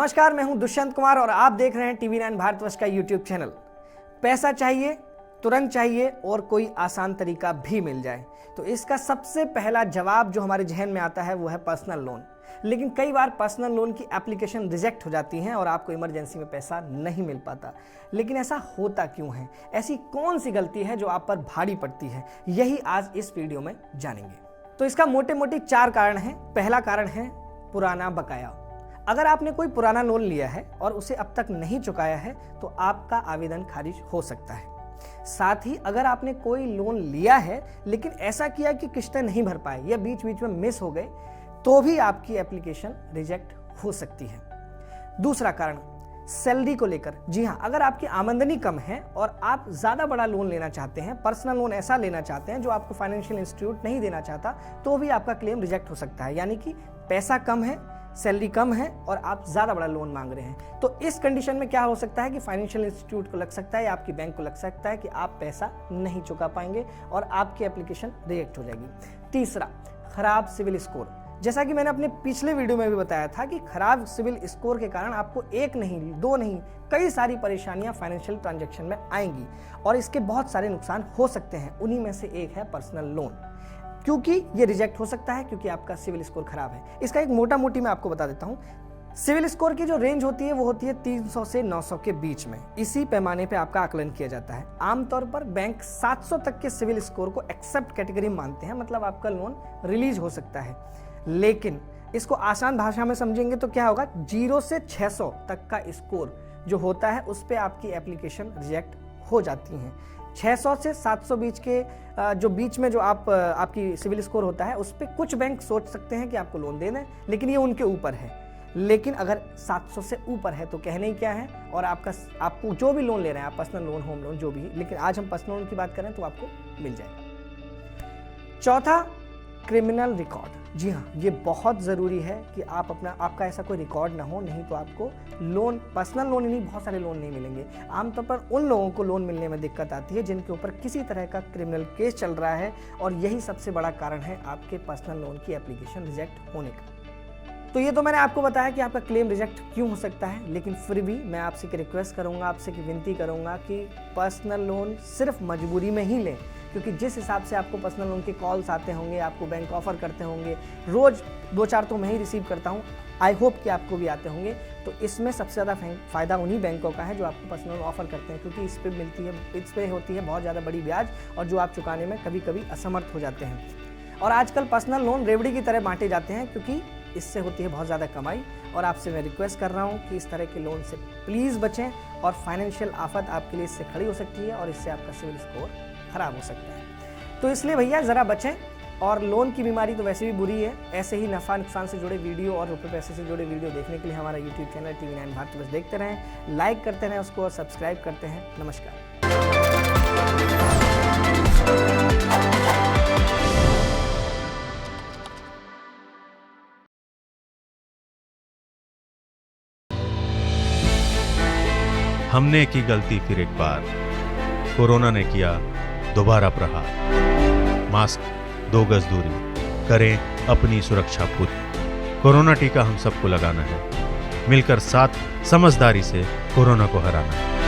नमस्कार, मैं हूं दुष्यंत कुमार और आप देख रहे हैं TV9 भारतवर्ष का यूट्यूब चैनल। पैसा चाहिए, तुरंत चाहिए और कोई आसान तरीका भी मिल जाए तो इसका सबसे पहला जवाब जो हमारे जहन में आता है वो है पर्सनल लोन। लेकिन कई बार पर्सनल लोन की एप्लीकेशन रिजेक्ट हो जाती हैं और आपको इमरजेंसी में पैसा नहीं मिल पाता। लेकिन ऐसा होता क्यों है? ऐसी कौन सी गलती है जो आप पर भारी पड़ती है? यही आज इस वीडियो में जानेंगे। तो इसका मोटे मोटे 4 कारण हैं। पहला कारण है पुराना बकाया। अगर आपने कोई पुराना लोन लिया है और उसे अब तक नहीं चुकाया है तो आपका आवेदन खारिज हो सकता है। साथ ही अगर आपने कोई लोन लिया है लेकिन ऐसा किया कि किस्तें नहीं भर पाए या बीच बीच में मिस हो गए तो भी आपकी एप्लीकेशन रिजेक्ट हो सकती है। दूसरा कारण सैलरी को लेकर। जी हाँ, अगर आपकी आमदनी कम है और आप ज़्यादा बड़ा लोन लेना चाहते हैं, पर्सनल लोन ऐसा लेना चाहते हैं जो आपको फाइनेंशियल इंस्टीट्यूट नहीं देना चाहता, तो भी आपका क्लेम रिजेक्ट हो सकता है। यानी कि पैसा कम है, सैलरी कम है और आप ज़्यादा बड़ा लोन मांग रहे हैं। तो इस कंडीशन में क्या हो सकता है कि फाइनेंशियल इंस्टीट्यूट को लग सकता है या आपकी बैंक को लग सकता है कि आप पैसा नहीं चुका पाएंगे और आपकी एप्लीकेशन रिजेक्ट हो जाएगी। तीसरा, खराब सिविल स्कोर। जैसा कि मैंने अपने पिछले वीडियो में भी बताया था कि खराब सिविल स्कोर के कारण आपको एक नहीं, 2 नहीं, कई सारी परेशानियां फाइनेंशियल ट्रांजैक्शन में आएंगी और इसके बहुत सारे नुकसान हो सकते हैं। उन्हीं में से एक है पर्सनल लोन, क्योंकि ये रिजेक्ट हो सकता है क्योंकि आपका सिविल स्कोर खराब है। इसका एक मोटा मोटी मैं आपको बता देता हूँ। सिविल स्कोर की जो रेंज होती है वो होती है 300 से 900 के बीच में। इसी पैमाने पे आपका आकलन किया जाता है। आमतौर पर बैंक 700 तक के सिविल स्कोर को एक्सेप्ट कैटेगरी मानते हैं, मतलब आपका लोन रिलीज हो सकता है। लेकिन इसको आसान भाषा में समझेंगे तो क्या होगा, 0 से 600 तक का स्कोर जो होता है उस पर आपकी एप्लीकेशन रिजेक्ट हो जाती हैं। 600 से 700 बीच के जो बीच में जो आपकी सिविल स्कोर होता है उस पर कुछ बैंक सोच सकते हैं कि आपको लोन दे दें, लेकिन ये उनके ऊपर है। लेकिन अगर 700 से ऊपर है तो कहने ही क्या है। और आपको जो भी लोन ले रहे हैं, आप पर्सनल लोन, होम लोन, जो भी, लेकिन आज हम पर्सनल लोन की बात करें तो आपको मिल जाएगा। चौथा, क्रिमिनल रिकॉर्ड। जी हाँ, ये बहुत ज़रूरी है कि आपका ऐसा कोई रिकॉर्ड ना हो, नहीं तो आपको लोन, पर्सनल लोन ही नहीं, बहुत सारे लोन नहीं मिलेंगे। आमतौर पर उन लोगों को लोन मिलने में दिक्कत आती है जिनके ऊपर किसी तरह का क्रिमिनल केस चल रहा है और यही सबसे बड़ा कारण है आपके पर्सनल लोन की एप्लीकेशन रिजेक्ट होने का। तो ये तो मैंने आपको बताया कि आपका क्लेम रिजेक्ट क्यों हो सकता है, लेकिन फिर भी मैं आपसे एक रिक्वेस्ट करूँगा, आपसे की विनती करूँगा कि पर्सनल लोन सिर्फ मजबूरी में ही लें। क्योंकि जिस हिसाब से आपको पर्सनल लोन के कॉल्स आते होंगे, आपको बैंक ऑफर करते होंगे, रोज़ 2-4 तो मैं ही रिसीव करता हूँ, आई होप कि आपको भी आते होंगे, तो इसमें सबसे ज़्यादा फ़ायदा उन्हीं बैंकों का है जो आपको पर्सनल लोन ऑफर करते हैं, क्योंकि इस पर होती है बहुत ज़्यादा बड़ी ब्याज और जो आप चुकाने में कभी कभी असमर्थ हो जाते हैं। और आजकल पर्सनल लोन रेवड़ी की तरह बांटे जाते हैं क्योंकि इससे होती है बहुत ज़्यादा कमाई। और आपसे मैं रिक्वेस्ट कर रहा हूँ कि इस तरह के लोन से प्लीज़ बचें और फाइनेंशियल आफत आपके लिए इससे खड़ी हो सकती है और इससे आपका सिविल स्कोर खराब हो सकता है। तो इसलिए भैया ज़रा बचें। और लोन की बीमारी तो वैसे भी बुरी है। ऐसे ही नफ़ा नुकसान से जुड़े वीडियो और रुपये पैसे से जुड़े वीडियो देखने के लिए हमारा यूट्यूब चैनल TV9 भारतवर्ष देखते रहें, लाइक करते रहें उसको और सब्सक्राइब करते हैं। नमस्कार। हमने की गलती फिर एक बार, कोरोना ने किया दोबारा प्रहार। मास्क, 2 गज दूरी, करें अपनी सुरक्षा पूरी। कोरोना टीका हम सबको लगाना है, मिलकर साथ समझदारी से कोरोना को हराना है।